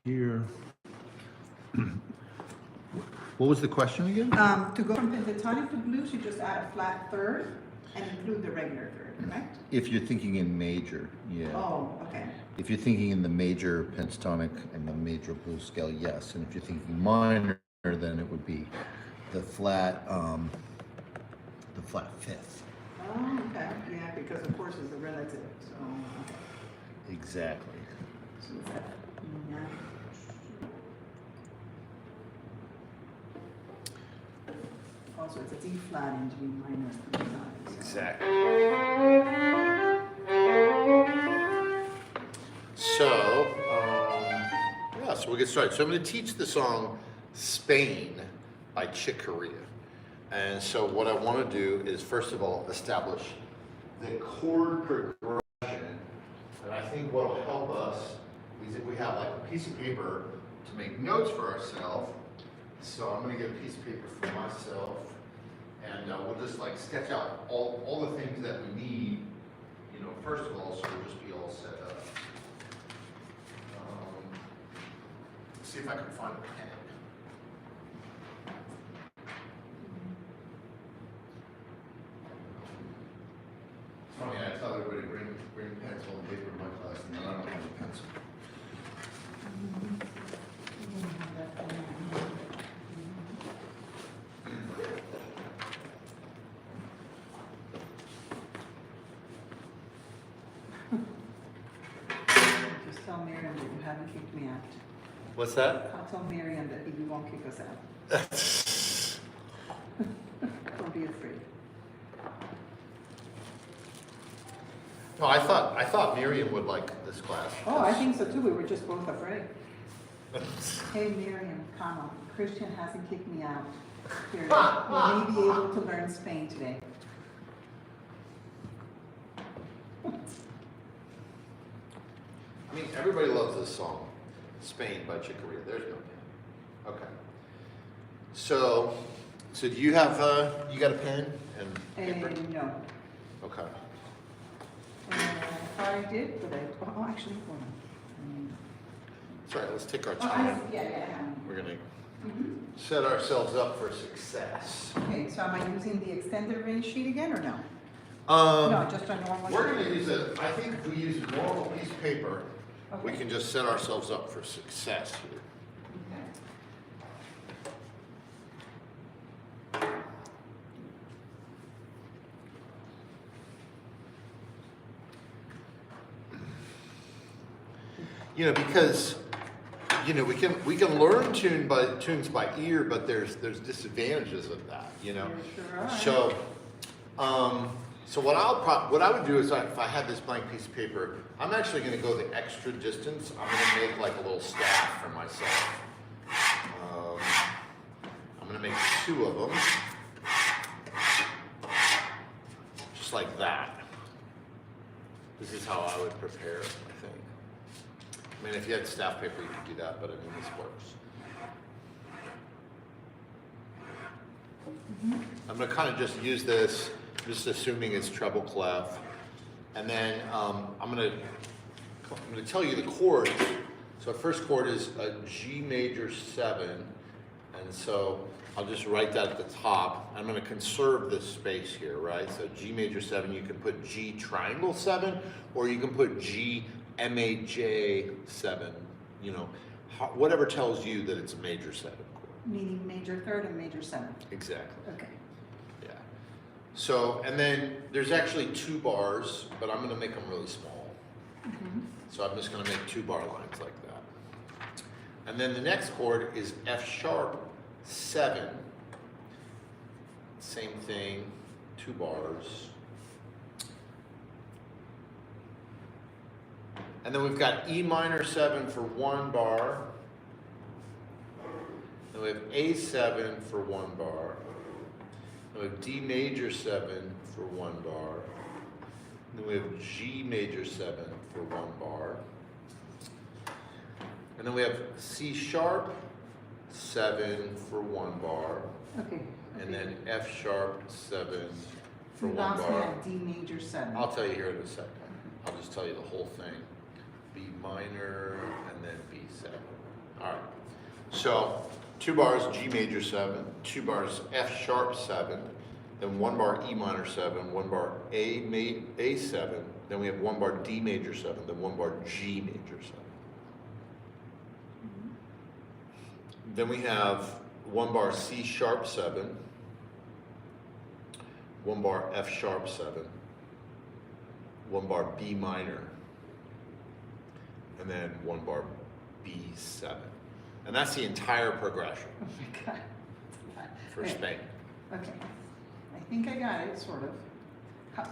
here. What was the question again? To go from pentatonic to blues, you just add a flat third and include the regular third, correct? If you're thinking in major, yeah. Oh, okay. If you're thinking in the major pentatonic and the major blues scale, yes. And if you're thinking minor, then it would be the flat fifth. Oh, okay. Yeah, because of course it's a relative. So, okay. Exactly. So is that yeah. Also, it's a D flat and G minor. So. Exactly. So, yeah, so we'll get started. So I'm going to teach the song Spain by Chick Corea. And so what I want to do is, first of all, establish the chord progression. And I think what will help us is if we have like a piece of paper to make notes for ourselves. So I'm going to get a piece of paper for myself. And we'll just like sketch out all the things that we need, you know, first of all, so we'll just be all set up. See if I can find a pen. It's funny, I tell everybody bring pencil and paper in my class, and then I don't have a pencil. Just tell Miriam that you haven't kicked me out. What's that? I'll tell Miriam that you won't kick us out. Don't be afraid. No, I thought Miriam would like this class. Oh, I think so too. We were just both afraid. Hey Miriam, come on. Christian hasn't kicked me out. Here, you may be able to learn Spain today. I mean, everybody loves this song, Spain by Chick Corea. There's no pen. Okay. So do you have you got a pen and paper? No. Okay. I did, but oh, actually, hold on. That's right. Let's take our Oh, time. yeah. We're gonna set ourselves up for success. Okay, so am I using the extended range sheet again or no? No, No, just a normal. we're going to use I think if we use a normal piece of paper, we Okay. can just set ourselves up for success here. You know, because you know we can learn tunes by ear, but there's disadvantages of that. You know, Sure are. so what I would do is if I had this blank piece of paper, I'm actually going to go the extra distance. I'm going to make like a little staff for myself. I'm going to make 2 of them, just like that. This is how I would prepare, I think. I mean, if you had staff paper, you could do that, but I mean, this works. I'm going to kind of just use this, just assuming it's treble clef, and then I'm going to tell you the chords. So first chord is a G major 7, and so I'll just write that at the top. I'm going to conserve this space here, right? So G major 7, you can put G triangle 7, or you can put G MAJ 7. You know, whatever tells you that it's a major 7 chord. Meaning major 3rd and major 7th. Exactly. Okay. Yeah. So, and then there's actually 2 bars, but I'm going to make them really small. So I'm just going to make 2 bar lines like that. And then the next chord is F sharp 7. Same thing, 2 bars. And then we've got E minor 7 for 1 bar. Then we have A7 for 1 bar. Then we have D major 7 for 1 bar. Then we have G major 7 for 1 bar. And then we have C sharp 7 for 1 bar. Okay. And then F sharp 7 for 1 Last bar. had D major 7. I'll tell you here in a second. I'll just tell you the whole thing. B minor and then B7. So 2 bars G major 7, 2 bars F sharp 7, then 1 bar E minor 7, 1 bar A 7, then we have 1 bar D major 7, then 1 bar G major 7. Then we have 1 bar C sharp 7, 1 bar F sharp 7, 1 bar B minor, and then 1 bar B7. And that's the entire progression Oh my God. for Okay. Spain. Okay, I think I got it, sort of.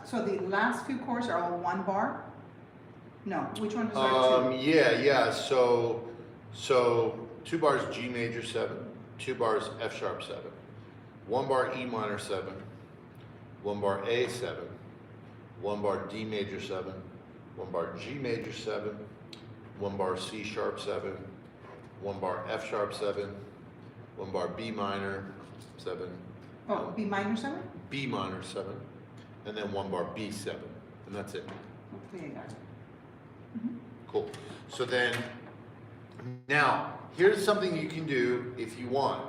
So the last few chords are all 1 bar? No, which one is our 2? Yeah. So 2 bars G major 7, 2 bars F sharp 7, 1 bar E minor 7, 1 bar A 7, 1 bar D major 7, 1 bar G major 7, 1 bar C sharp 7, 1 bar F sharp 7, 1 bar B minor 7, Oh, B minor 7? B minor 7, and then 1 bar B7, and that's it. Okay, I got it. Cool. So then, now, here's something you can do if you want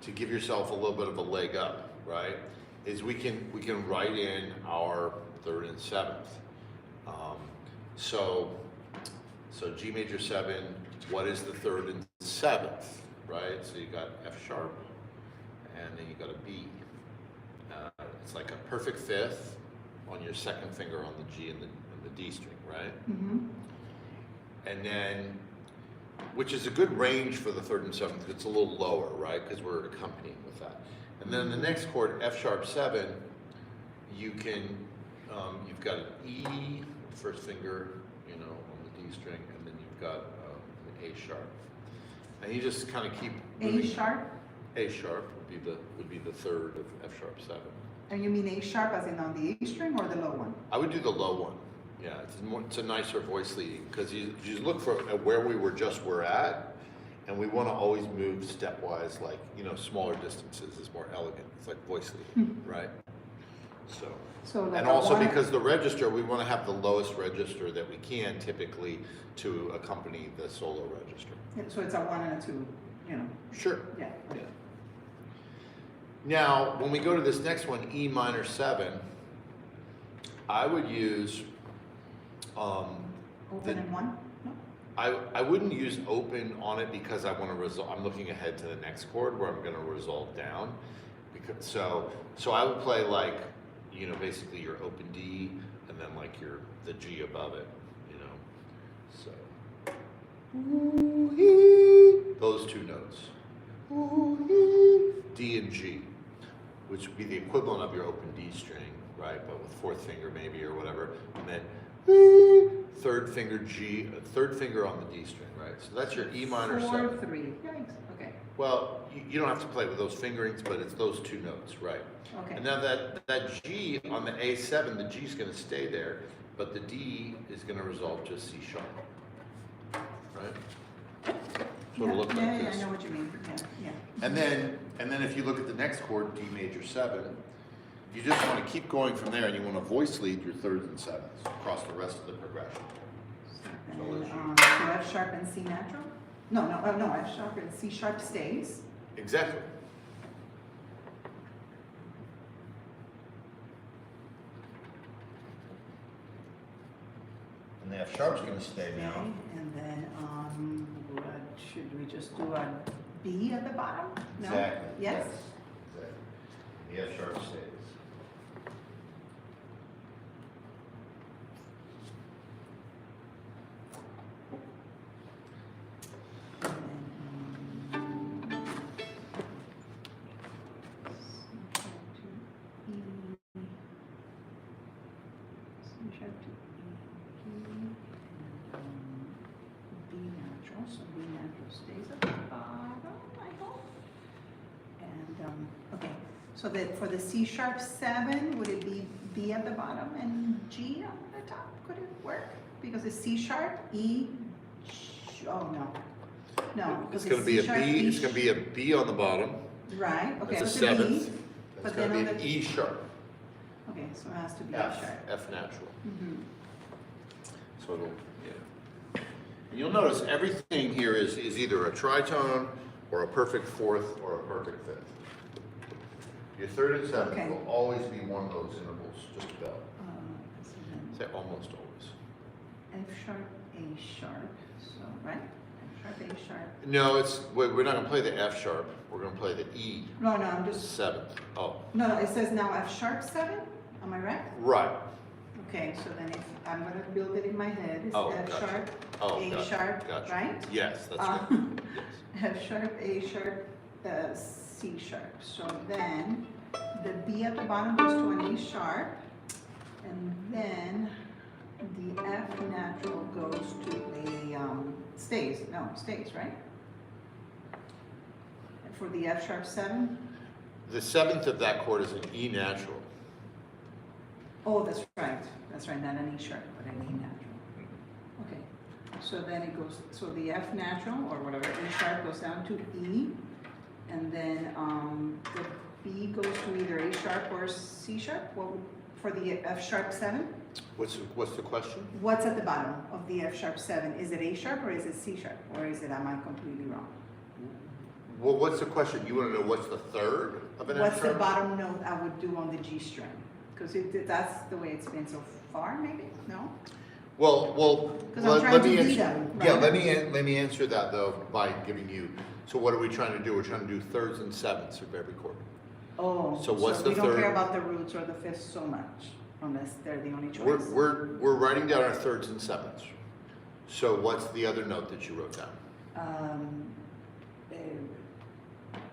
to give yourself a little bit of a leg up, right? Is we can write in our 3rd and 7th. So G major 7, what is the 3rd and 7th, right? So you got F sharp, and then you got a B. It's like a perfect 5th on your 2nd finger on the G and the D string, right? Mm-hmm. And then, which is a good range for the 3rd and 7th, it's a little lower, right? Because we're accompanying with that. And then the next chord, F sharp 7, you can, you've got an E, first finger, you know, on the D string, and then you've got an A sharp. And you just kind of keep A sharp? A sharp would be the 3rd of F sharp 7. And you mean A sharp as in on the A string or the low one? I would do the low one. Yeah, it's a nicer voice leading because you look for where we're at, and we want to always move stepwise, like, you know, smaller distances is more elegant. It's like voice leading, right? So like and a also 1 because the register, we want to have the lowest register that we can typically to accompany the solo register. Yeah, so it's a 1 and a 2, you know? Sure. Yeah. Yeah. Now, when we go to this next one, E minor 7, I would use Open and 1? No? I wouldn't use open on it because I want to resolve. I'm looking ahead to the next chord where I'm going to resolve down. Because so I would play like, you know, basically your open D and then like the G above it, you know. So ooh-hee, those 2 notes, ooh-hee, D and G, which would be the equivalent of your open D string, right? But with 4th finger maybe or whatever, and then 3rd finger G, 3rd finger on the D string, right? So that's your E minor 7. 4, 3. Yikes. Okay. Well, you don't have to play with those fingerings, but it's those 2 notes, right? Okay. And now that G on the A7, the G is going to stay there, but the D is going to resolve to C sharp, right? So it'll look like yeah, this. I know what you mean. Yeah. And then if you look at the next chord, D major 7, you just want to keep going from there, and you want to voice lead your 3rds and 7ths across the rest of the progression. And, so F sharp and C natural? No, F sharp and C sharp stays. Exactly. And the F sharp's going to stay now. Okay, and then, what, should we just do a B at the bottom? No? Exactly. Yes? Exactly. The F sharp stays. So B natural stays at the bottom, I hope. And, okay, so that for the C sharp 7, would it be B at the bottom and G on the top? Could it work? Because it's C sharp, E, oh no. No, It's because going to be a C sharp, B. E It's going to be a B on the bottom. Right, okay, That's a so it's a B. 7th. but It's going then to on be the- an E sharp. Okay, so it has to be F sharp. F natural. Mhm. So it'll, yeah. And you'll notice everything here is either a tritone or a perfect fourth, or a perfect fifth. Your third and seventh Okay. will always be one of those intervals, just about. So then Say almost always. F sharp, A sharp, so, right? F sharp, A sharp. No, we're not gonna play the F sharp, we're gonna play the E No, no, I'm just, seventh. Oh, no, it says now F sharp 7, am I right? right. Okay, so then if, I'm gonna build it in my head, it's Oh, F gotcha. sharp, Oh, A gotcha, sharp, gotcha. right? Yes, that's Uh, good. Yes. F sharp, A sharp, C sharp. So then the B at the bottom goes to an A sharp, and then the F natural goes to a stays, right? And for the F sharp 7, The seventh of that chord is an E natural. oh, that's right, not an E sharp, but an E natural. Okay, so then it goes, so the F natural, or whatever, E sharp goes down to E, and then the B goes to either A sharp or C sharp, well, for the F sharp 7? What's the question? What's at the bottom of the F sharp 7? Is it A sharp or is it C sharp? Or is it, am I completely wrong? Well, what's the question? You wanna know what's the third of an F What's the sharp? bottom note I would do on the G string? Because that's the way it's been so far, maybe, no? Well, 'Cause I'm let trying to me beat answer. them, Yeah, right? let me answer that though by giving you. So what are we trying to do? We're trying to do thirds and sevenths of every chord. Oh, So what's so the we don't care third? about the roots or the fifths so much, unless they're the only We're choice. writing down our thirds and sevenths. So what's the other note that you wrote down? Uh,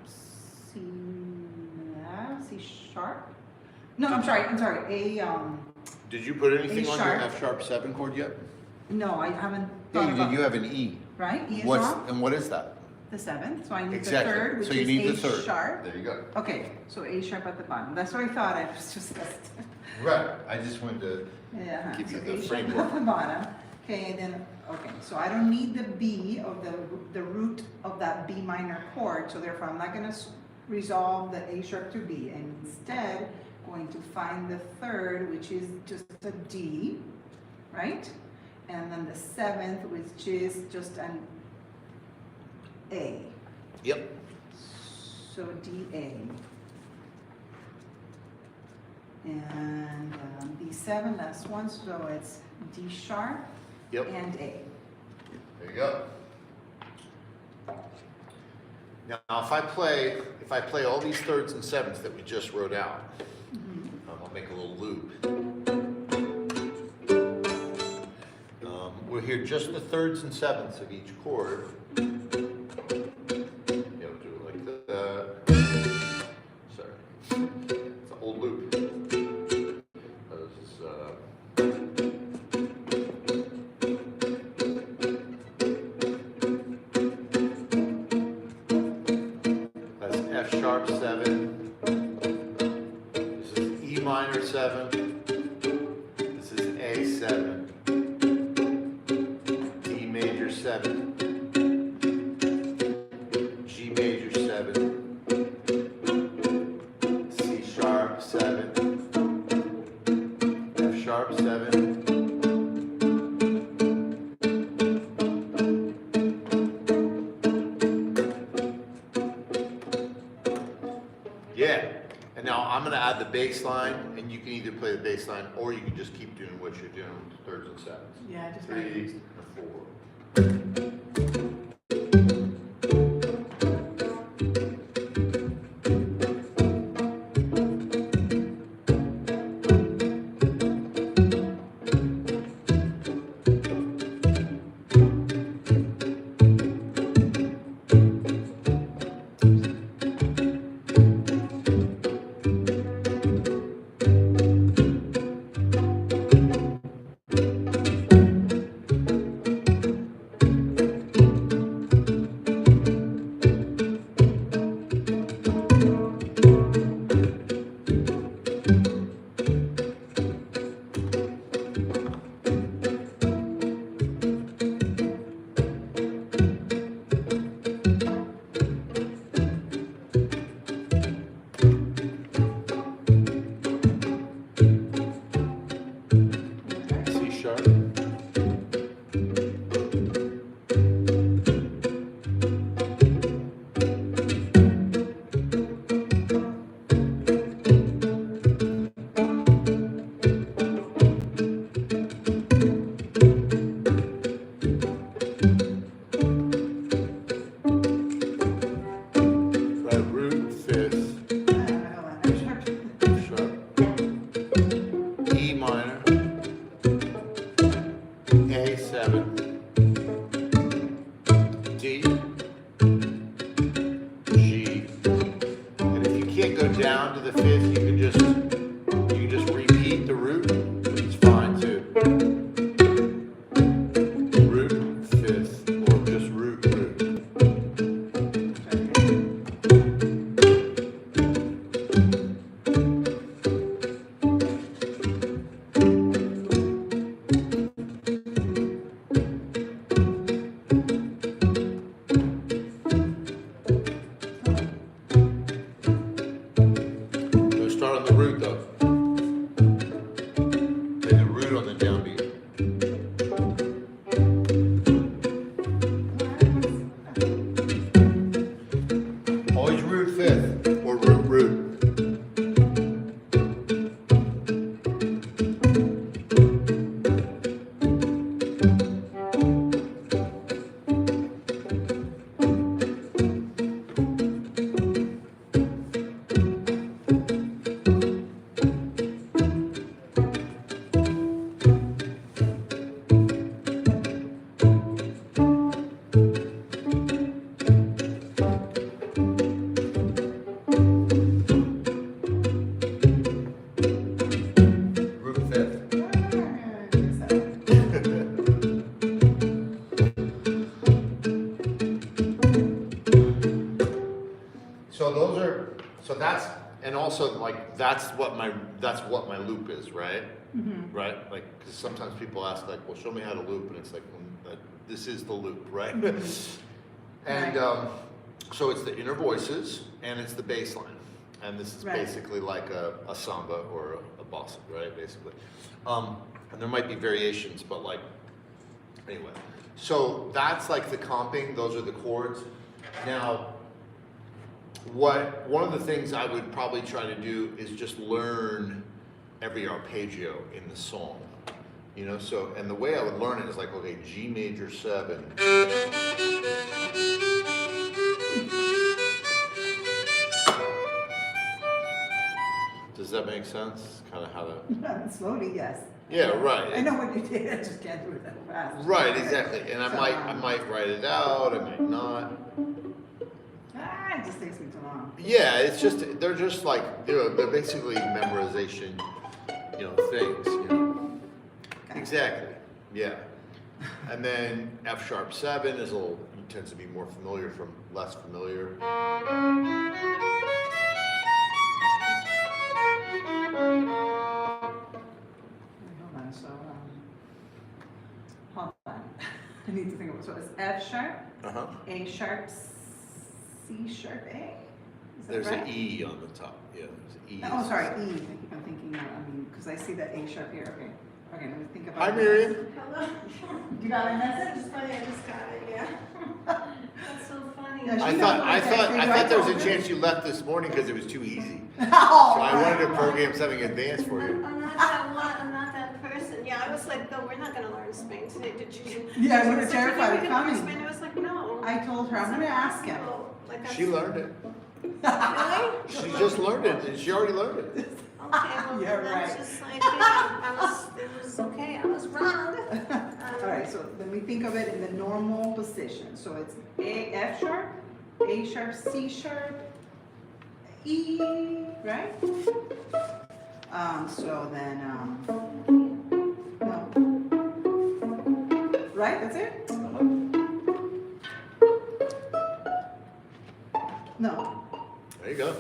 C, C sharp? No, I'm sorry, Did you put anything on your sharp. F sharp 7 chord yet? no, I haven't Yeah, thought you did. about, You have an E. right? E is What's wrong? and what is that? The 7th, so I need the Exactly. 3rd, which So you is need A the third. sharp. There you go. Okay, so A sharp at the bottom. That's what I thought, I was just, Right. I just wanted to. yeah. Give you so the A sharp framework. at the bottom. Okay, and then, okay, so I don't need the B of the root of that B minor chord, so therefore I'm not gonna resolve the A sharp to B, and instead going to find the 3rd, which is just a D, right? And then the 7th, which is just an A. Yep. So D A. And B7, last one, so it's D sharp Yep. and A. There you go. Now, if I play all these thirds and sevenths that we just wrote out, I'll make a little loop. We'll hear just the thirds and sevenths of each chord. You know, do it like that. Sorry, it's an old loop. This is, that's F sharp 7. This is E minor 7. This is A7. D major 7. G major 7. C sharp 7. F sharp 7. Yeah, and now I'm gonna add the bass line, and you can either play the bass line, or you can just keep doing what you're doing with thirds and sevenths. Yeah, I just 3 and 4. G, G, and if you can't go down to the fifth, you can just repeat the root. It's fine too. Root, fifth, or just root, root. So start on the root though. Play the root on the downbeat. Always root fifth or root root. Root fifth. So that's, and also like that's what my loop is, right? Right? Like, because sometimes people ask like, well, show me how to loop, and it's like, well, this is the loop, right? And so it's the inner voices and it's the bass line, and this is basically like a samba or a bossa, right? Basically, and there might be variations, but like anyway. So that's like the comping. Those are the chords. Now, one of the things I would probably try to do is just learn every arpeggio in the song, you know. So, and the way I would learn it is like, okay, G major 7. Does that make sense? Kind of how to. Slowly, yes. Yeah, right. I know what you did. I just can't do it that fast. Right, exactly. And I might write it out. I might not. It just takes me too long. Yeah, it's just they're just like, you know, they're basically memorization, you know, things. You know. Okay. Exactly. Yeah. And then F sharp 7 is a little, tends to be more familiar from less familiar. Hold on, so, hold on. I need to think of it. So it's F sharp, A sharp, C sharp, A? Is that There's right? an E on the top. Yeah, there's an E. No, oh, sorry, E. I keep on thinking, because I see that A sharp here. Okay. Okay, let me think about Hi, it. Miriam. Hello. You got a message? It's funny, I just got it, yeah. That's so funny. Yeah, I she thought knows what I I thought there was a told her. chance you left this morning because it was too easy. Oh, So I wanted to program something advanced for you. I'm not that person. Yeah, I was like, no, we're not gonna learn Spain today, did you? Yeah, we She were was like, terrified "We're of gonna learn coming. Spain." I was like, no. I told her, I'm going to ask him. Like, She learned it. Really? She just learned it. She already learned it. Okay, well, Yeah, then I was right. just like, yeah, it was okay, I was wrong. All right, so let me think of it in the normal position. So it's F sharp, A sharp, C sharp, E, right? So then, no. Right, that's it? No. There you go.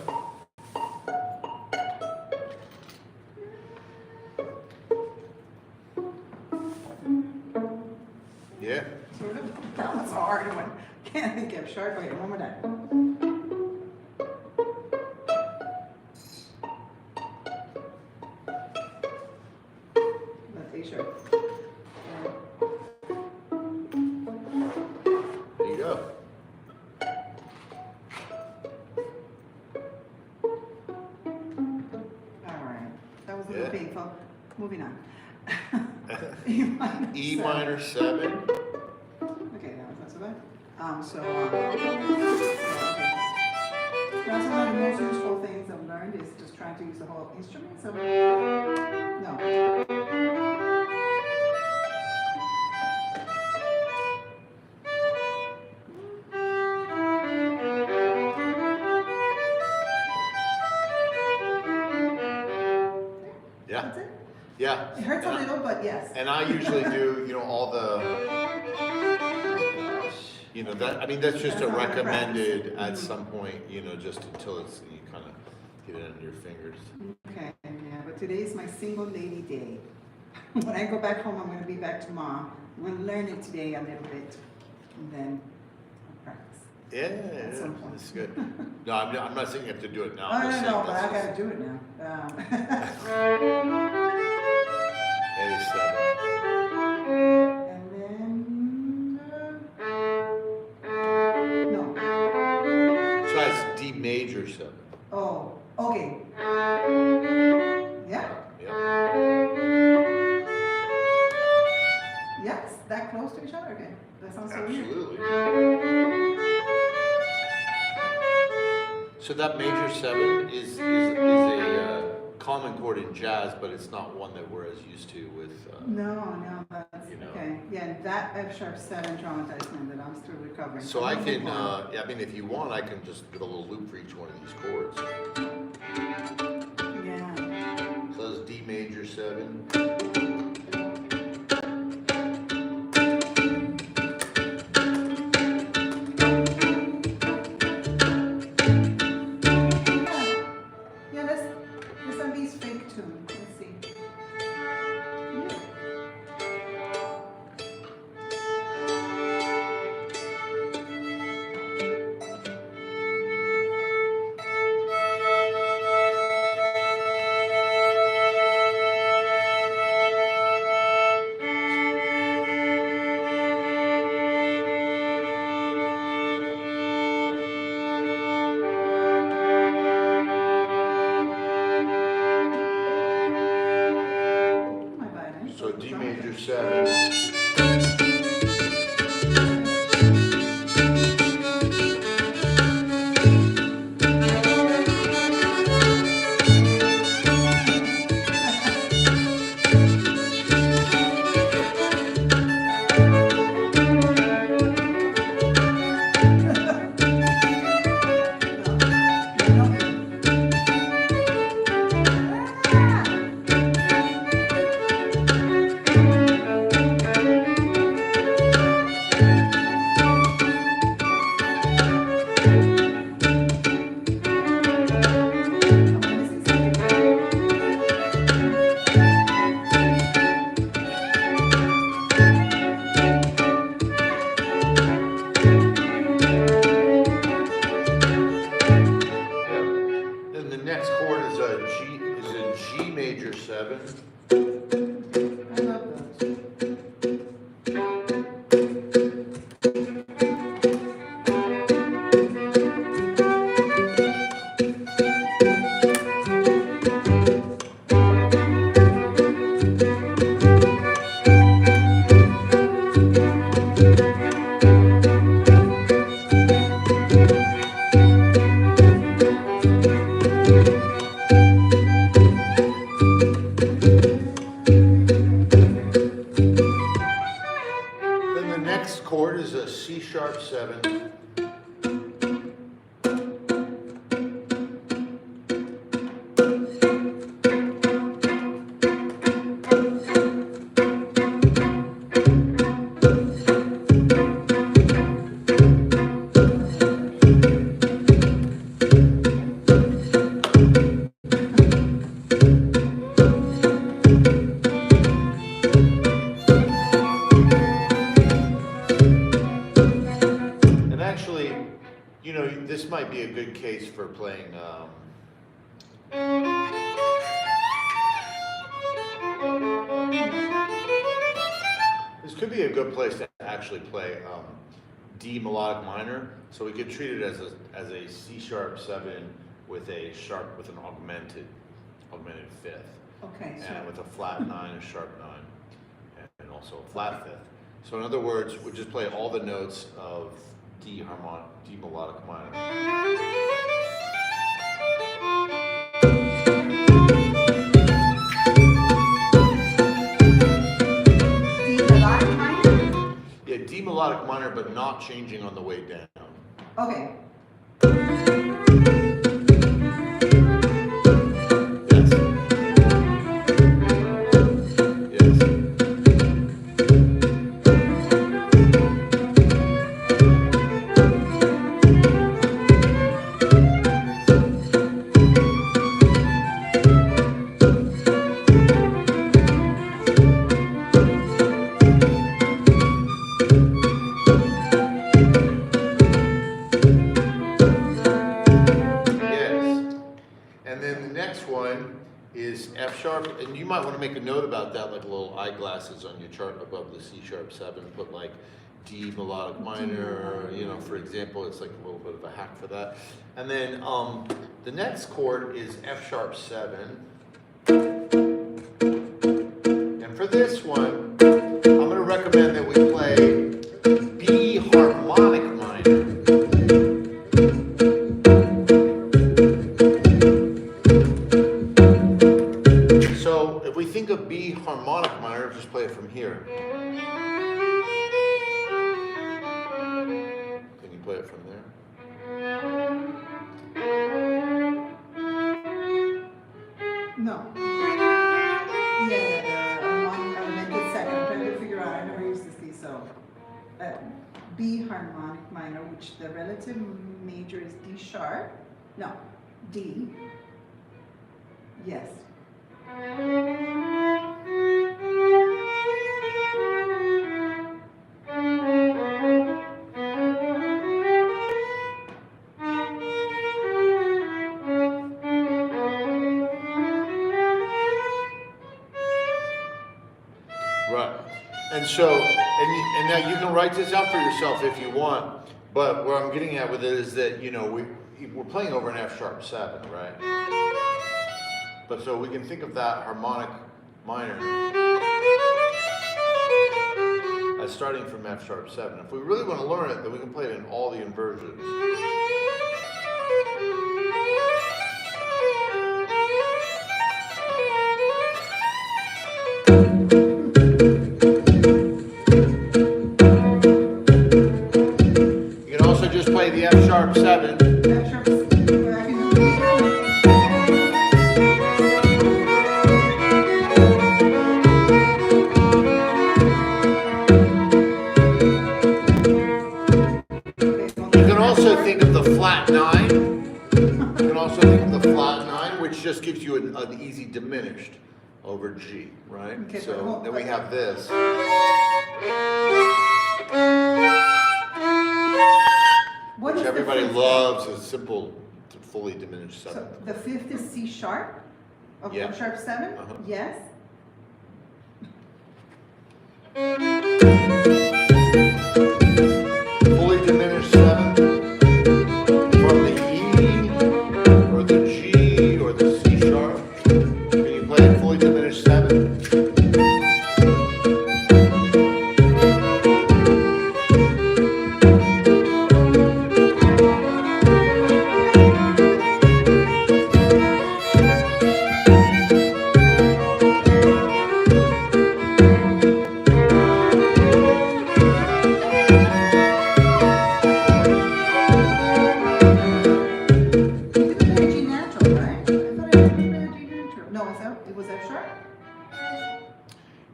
Yeah. Sort of. That was a hard one. Can't think F sharp. Okay, one more time. That's A sharp. There you go. All right. That was a little Yeah. painful. Moving on. E E minor 7. Okay, that was not so bad. That's one of the most useful things I've learned is just trying to use the whole instrument. So, no. Yeah. It hurts a And I- little, but yes. And I usually do, all the, that, I mean, that's just a That's not a recommended practice. at Mhm. some point, just until you kind of get it under your fingers. Okay, yeah, but today is my single lady day. When I go back home, I'm gonna be back to mom. I'm gonna learn it today a little bit, and then I'll practice. Yeah, some point. it's good. No, I'm not saying you have to do it now. Oh, I'm just no, saying but I that's gotta do it now. 87. And then, no, So that's D major 7. oh, okay. Yeah, Yep. yes, that close to each other again. That sounds so weird. Absolutely. So that major 7 is a common chord in jazz, but it's not one that we're as used to with. No, that's, You know. okay. Yeah, that F sharp 7 traumatized that I'm still recovering. So I from. can, if you want, I can just do a little loop for each one of these chords. Yeah. So that's D major 7. Yeah, let's have these fake tune. Let's see. Yeah. My violin. So D major 7. Then the next chord is a G major 7. I love those. Then the next chord is a C sharp 7. And actually, this might be a good case for playing. This could be a good place to actually play D melodic minor. So we could treat it as a C sharp 7 with an augmented fifth, Okay, and so, with a flat 9, a sharp 9, and also a flat fifth. So in other words, we just play all the notes of D melodic minor. D melodic minor? Yeah, D melodic minor, but not changing on the way down. Okay. Yes. is F sharp, and you might want to make a note about that, like little eyeglasses on your chart above the C sharp 7, put like D melodic minor, you know, for example, it's like a little bit of a hack for that. And then the next chord is F sharp 7. And for this one, I'm going to recommend that we play B harmonic minor. So if we think of B harmonic minor, just play it from here. Can you play it from there? No. Yeah, I meant it second. I'm trying to figure out. I never used this key, so B harmonic minor, which the relative major is D sharp. No, D. Yes. Right. And so, and now you can write this out for yourself if you want, but what I'm getting at with it is that, you know, we're playing over an F sharp 7, right? But so we can think of that harmonic minor as starting from F sharp 7. If we really want to learn it, then we can play it in all the inversions. You can also just play the F sharp 7. F sharp. I can do it. You can also think of the flat 9. You can also think of the flat 9, which just gives you an easy diminished over G, right? Okay, So but hold- then we have this. What Which is the everybody fifth? loves, a simple, fully diminished So 7th. the fifth is C sharp of Yeah. F sharp 7? Uh-huh. Yes. Fully diminished 7th from the E or the G or the C sharp. Can you play it fully diminished 7? You did the G natural, right? I thought I did the G natural. No, it was F sharp?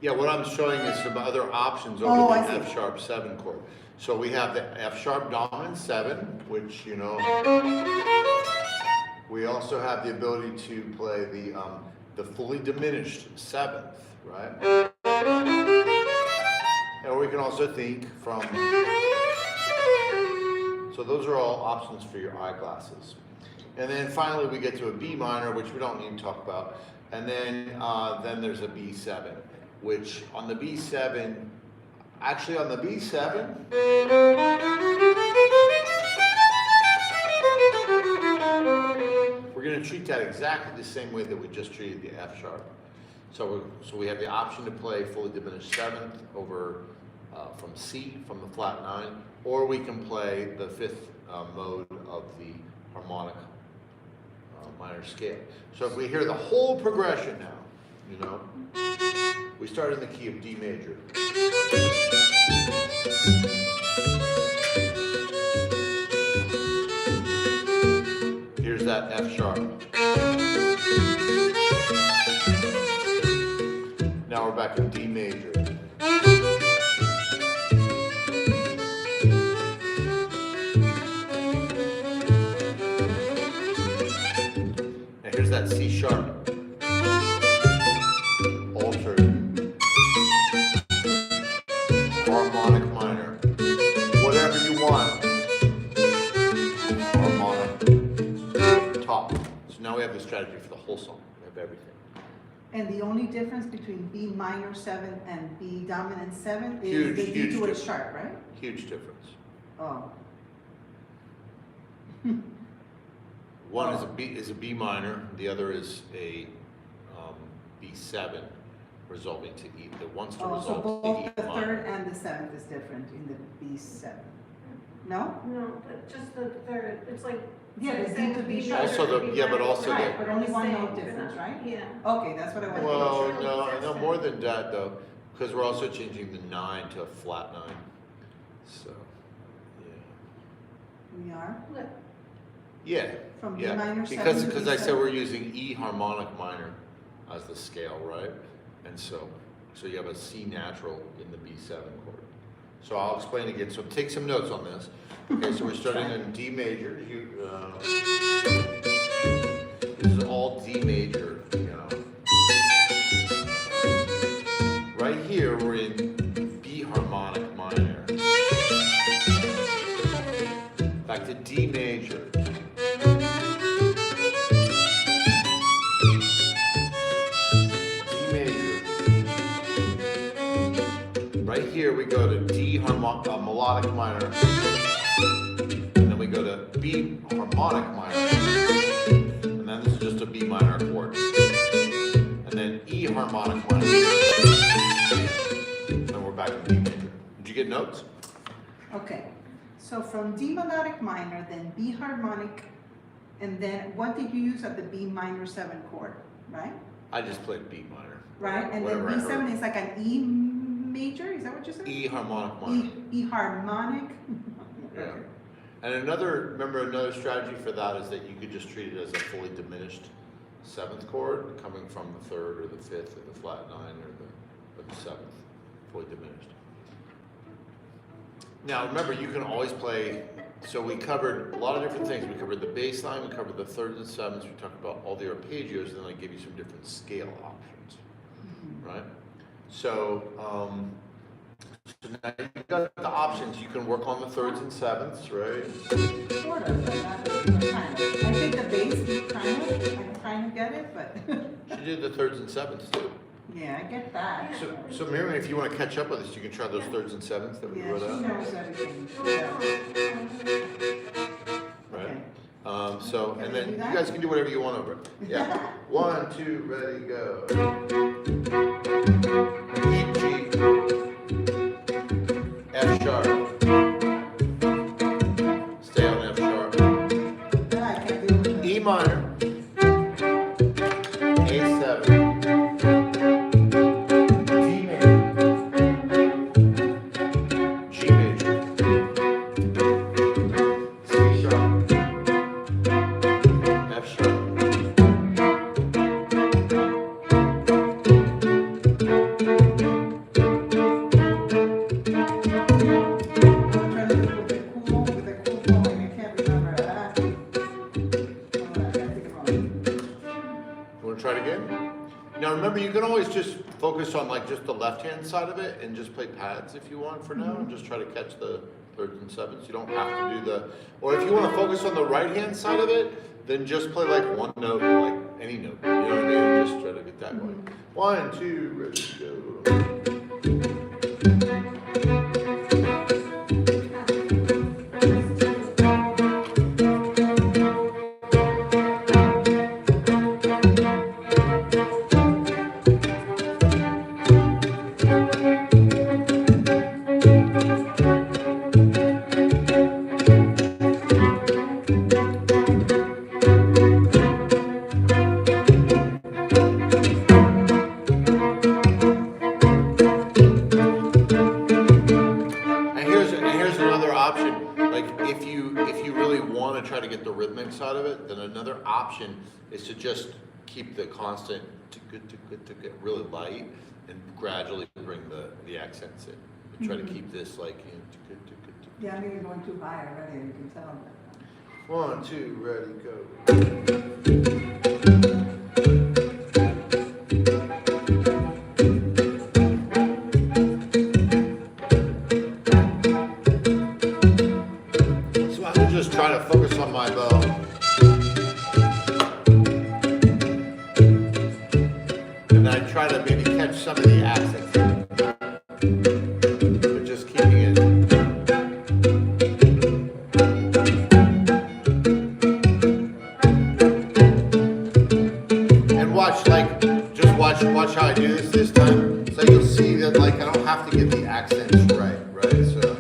Yeah, what I'm showing is some other options Oh, over I the see. F sharp 7 chord. So we have the F sharp dominant 7, which, you know, we also have the ability to play the fully diminished 7th, right? And we can also think from, so those are all options for your eyeglasses. And then finally we get to a B minor, which we don't need to talk about. And then there's a B7, which on the B7, actually on the B7, we're going to treat that exactly the same way that we just treated the F sharp. So we have the option to play fully diminished 7th over from C, from the flat 9, or we can play the 5th mode of the harmonic minor scale. So if we hear the whole progression now, you know, we start in the key of D major. Here's that F sharp. Now we're back in D major. Now here's that C sharp. Altered. Harmonic minor. Whatever you want. Harmonic. Top. So now we have the strategy for the whole song. We have everything. And the only difference between B minor 7 and B dominant 7 is Huge, the huge D to A difference. sharp, right? Huge difference. Oh. One is a B minor, the other is a B7 resolving to E. The one's to Oh, so resolve to E both the third minor. and the 7th is different in the B7. No? No, but just the third, it's like. Yeah, the D same to B B sharp. major, Also B yeah, but minor. also Right, the, but only one Same, note but difference, not- right? Yeah. Okay, that's what I wanted. well, really no, consistent. more than that though, because we're also changing the 9 to a flat 9. So, yeah. We are Yeah, from B yeah, minor 7 because to because I said B7. we're using E harmonic minor as the scale, right? And so you have a C natural in the B7 chord. So I'll explain again. So take some notes on this. Okay, so we're starting in D major. This is all D major. You know. Right here we're in B harmonic minor. Back to D major. D major. Right here we go to D melodic minor, and then we go to B harmonic minor, and then this is just a B minor chord, and then E harmonic minor, and then we're back to D major. Did you get notes? Okay, so from D melodic minor, then B harmonic, and then what did you use at the B minor 7 chord, right? I just played B minor. Right, and then Whatever I heard. B7 is like an E major, is that what you said? E harmonic minor. E harmonic? Yeah. Okay. And remember another strategy for that is that you could just treat it as a fully diminished 7th chord coming from the 3rd or the 5th or the flat 9 or the 7th, fully diminished. Now remember, you can always play, so we covered a lot of different things. We covered the bass line, we covered the 3rds and 7ths, we talked about all the arpeggios, and then I give you some different scale options, right? So, so now you've got the options. You can work on the 3rds and 7ths, right? Sort of, but not really, kind of. I think the bass, I kind of get it, but, She did the 3rds and 7ths too. yeah, I get that. So Miriam, if you want to catch up with us, you can try those 3rds and 7ths that we Yeah, wrote she out, knows everything. Yeah. right? Okay. So, Can and we then do you that? guys can do whatever you want over it. Yeah. 1, 2, ready, go. E, G, F sharp. Stay on F sharp. I can't do it. E minor. A7. D major. G major. C sharp. F sharp. I'm trying to do it with a cool going, I can't remember that. Oh, I gotta think about it. You want to try it again? Now remember, you can always just focus on like just the left-hand side of it and just play pads if you want for now, and just try to catch the 3rds and 7ths. You don't have to do the, or if you want to focus on the right-hand side of it, then just play like one note, like any note. You know what I mean? And just try to get that going. 1, 2, ready, go. And here's another option. Like if you really want to try to get the rhythmic side of it, then another option is to just keep the constant to get really light and gradually bring the accents in. But try to keep this like in Yeah, I'm even going too high already, you can tell. 1, 2, ready, go. So I'm just trying to focus on my bow. And catch some of the accents, but just keeping it. And watch, like, just watch how I do this time. So you'll see that, like, I don't have to get the accents right, so.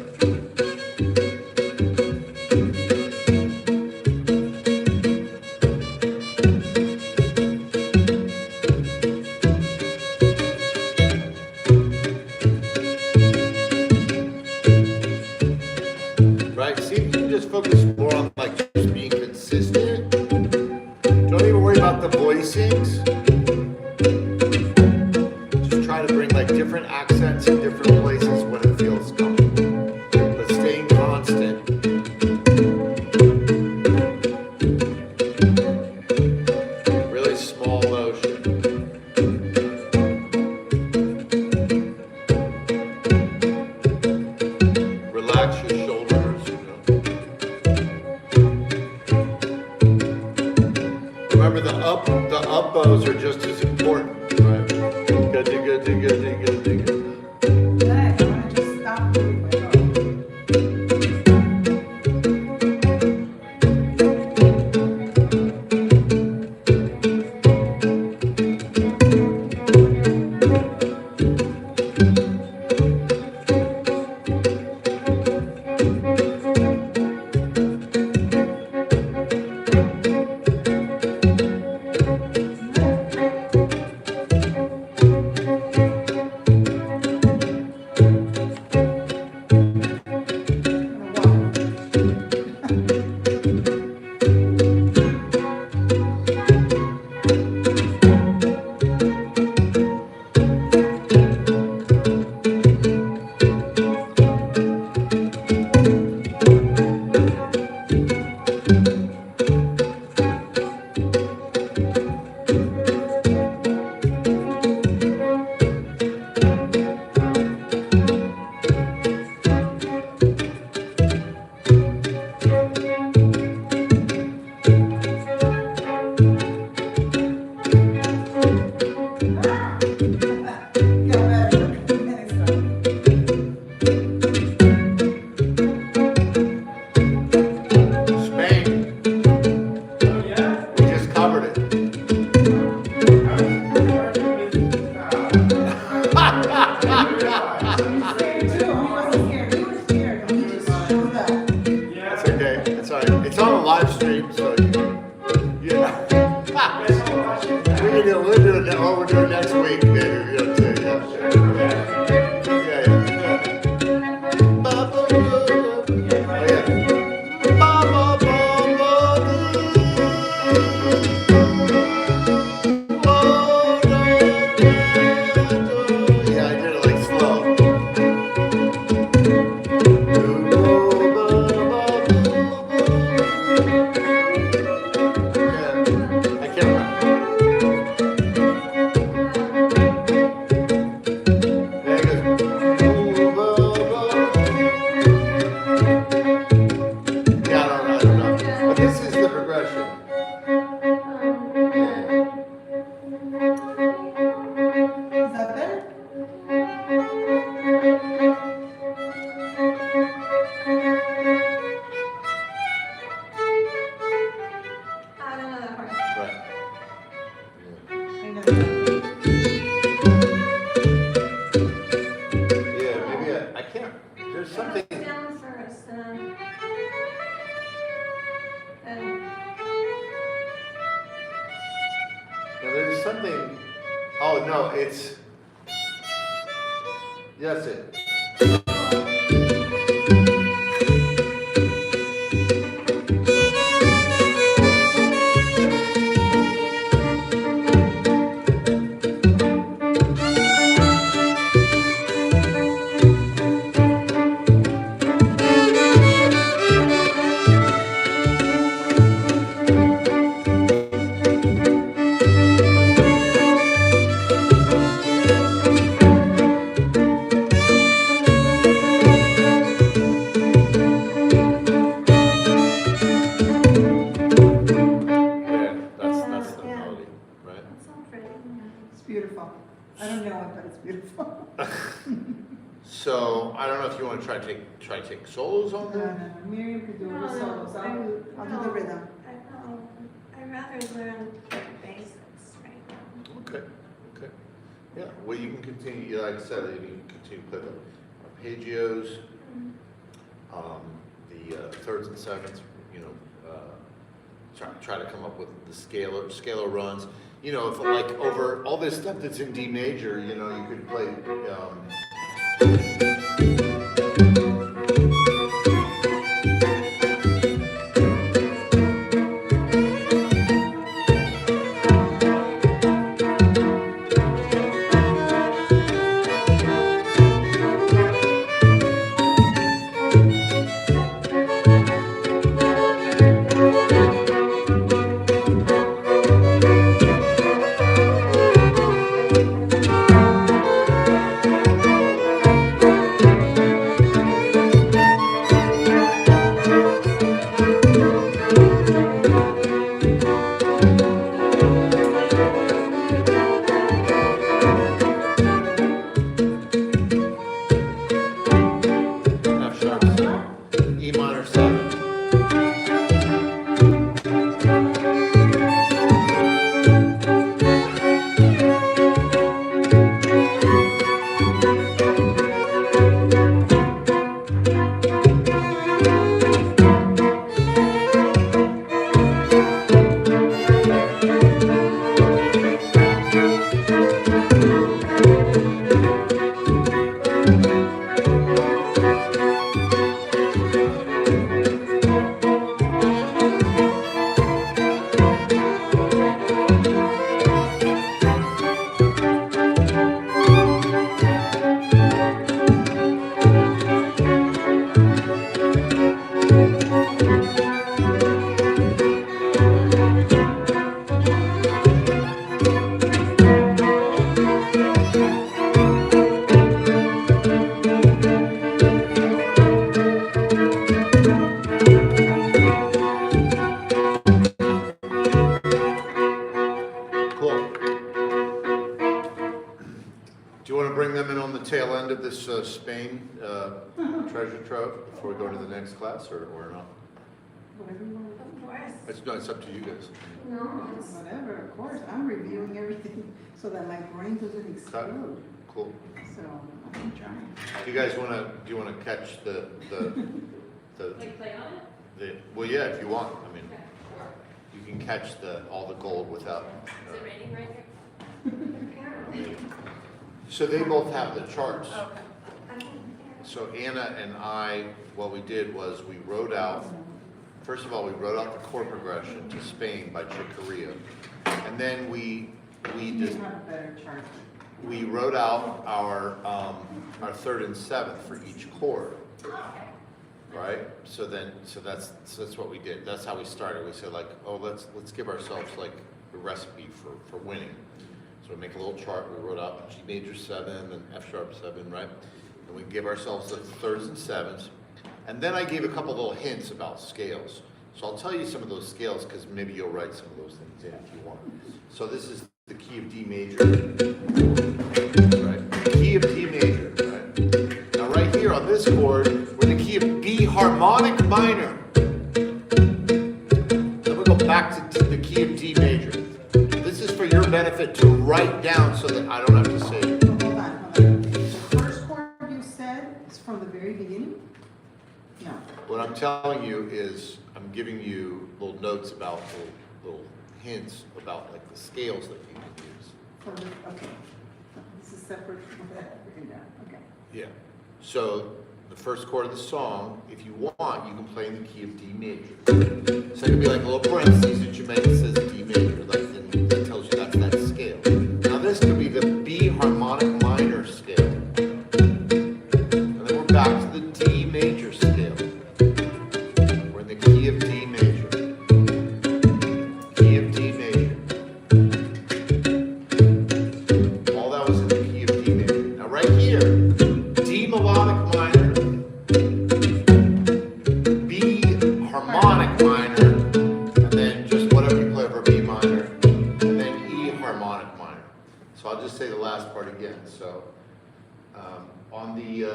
Right, see if you can just focus more on, like, just being consistent. Don't even worry about the voicings. Just try to bring, like, different accents in different places when it feels comfortable. But staying constant. Really small motion. Relax your shoulders, Remember the up bows are just as important, right? Good. Good, I wanna just stop moving my bow. Spain. We just covered it. That's okay. It's all right. It's on a live stream, so yeah. We're doing it. Oh, we're doing it next week, maybe. Too, yeah. Oh, yeah. Yeah, I did it like slow. Yeah, I can't remember. There it goes. Yeah, I don't know. But this is the progression. Is that better? I don't know that part. Right. I know that. Yeah, maybe I can't. There's something. Down first, and No, there's something. Oh no, it's. That's it. know it, but it's beautiful. So I don't know if you want to try to take solos on No, that. Miriam could do No, the no, solos, I'll do the rhythm. I'd rather learn the basics right now. Okay. Okay. Yeah. Well, you can continue. Like I said, you can continue to play the arpeggios, the thirds and sevenths. You know, try to come up with the scalar runs. You know, if like over all this stuff that's in D major, you know, you could play. F sharp 7, E minor 7. Cool. Do you want to bring them in on the tail end of this Spain treasure trove before we go to the next class, or not? Whatever you want. Of course. It's up to you guys. No, it's, Whatever, of course, I'm reviewing everything so that my brain doesn't explode, Cool. so I'm trying. Do you guys want to? Do you want to catch the Like play on it? well, yeah, if you want. I mean, Okay. you can catch all the gold without. Is it raining right here? So they both have the charts. Okay. So Anna and I, what we did was we wrote out. First of all, we wrote out the chord progression to Spain by Chick Corea, and then we You just have a better chart. we wrote out our third and seventh for each chord, right? So that's what we did. That's how we started. We said like, oh, let's give ourselves like a recipe for winning. So we make a little chart. We wrote out G major 7 and F sharp 7, right? And we give ourselves the thirds and sevenths. And then I gave a couple little hints about scales. So I'll tell you some of those scales because maybe you'll write some of those things in if you want. So this is the key of D major, right? Key of D major, right? Now right here on this chord, we're in the key of B harmonic minor. Then we go back to the key of D major. This is for your benefit to write down so that I don't have to say it. Hold on. The first chord you said is from the very beginning? No. What I'm telling you is I'm giving you little notes about little hints about like the scales that you can use. From the, okay. This is separate from that, written down, okay. Yeah. So the first chord of the song, if you want, you can play in the key of D major. So it could be like a little parentheses that you make that says D major, like then that tells you that's that scale. Now this could be the B harmonic minor scale. And then we're back to the D major scale. We're in the key of D major. Key of D major. All that was in the key of D major. Now right here, D melodic minor, B harmonic minor, and then just start again. So on the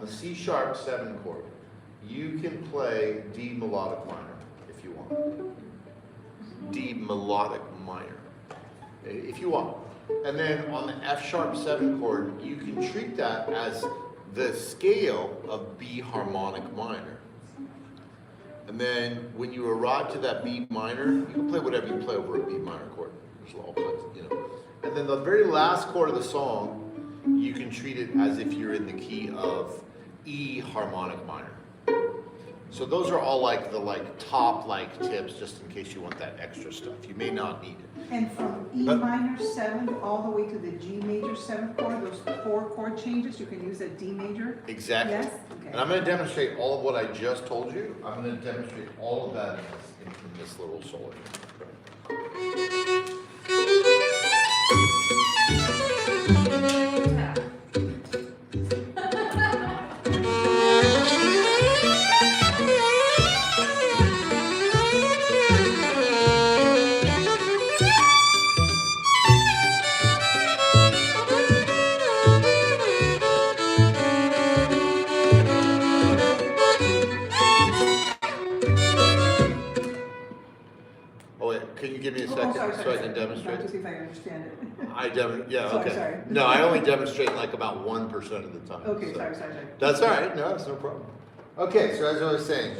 C sharp 7 chord, you can play D melodic minor if you want. D melodic minor, if you want. And then on the F sharp 7 chord, you can treat that as the scale of B harmonic minor. And then when you arrive to that B minor, you can play whatever you play over a B minor chord. There's all kinds, you know. And then the very last chord of the song, you can treat it as if you're in the key of E harmonic minor. So those are all like the top tips, just in case you want that extra stuff. You may not need it. And from E minor 7th all the way to the G major 7th chord, those 4 chord changes, you can use a D major? Exactly. Yes? Okay. And I'm going to demonstrate all of what I just told you. I'm going to demonstrate all of that in this little solo. Oh wait, can you give me a second so I can demonstrate? To see if I understand it. Yeah, Sorry, okay. sorry. No, I only demonstrate like about 1% of the time. Okay, so. sorry. That's all right. No, it's no problem. Okay, so as I was saying.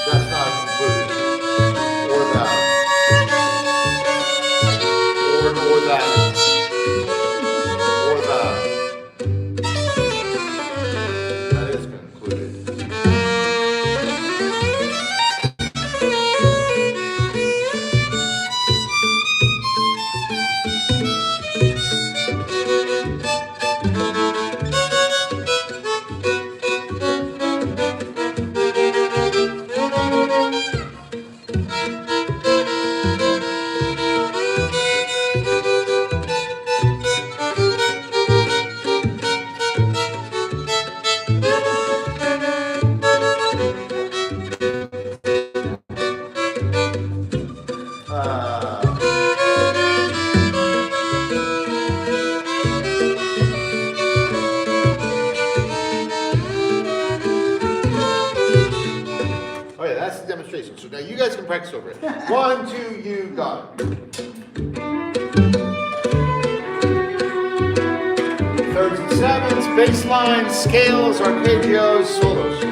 That's not included. Or that. Or that. Or that. That is concluded. Okay, that's the demonstration. So now you guys can practice over it. 1, 2, you got it. Thirds and 7s, bass lines, scales, arpeggios, solos.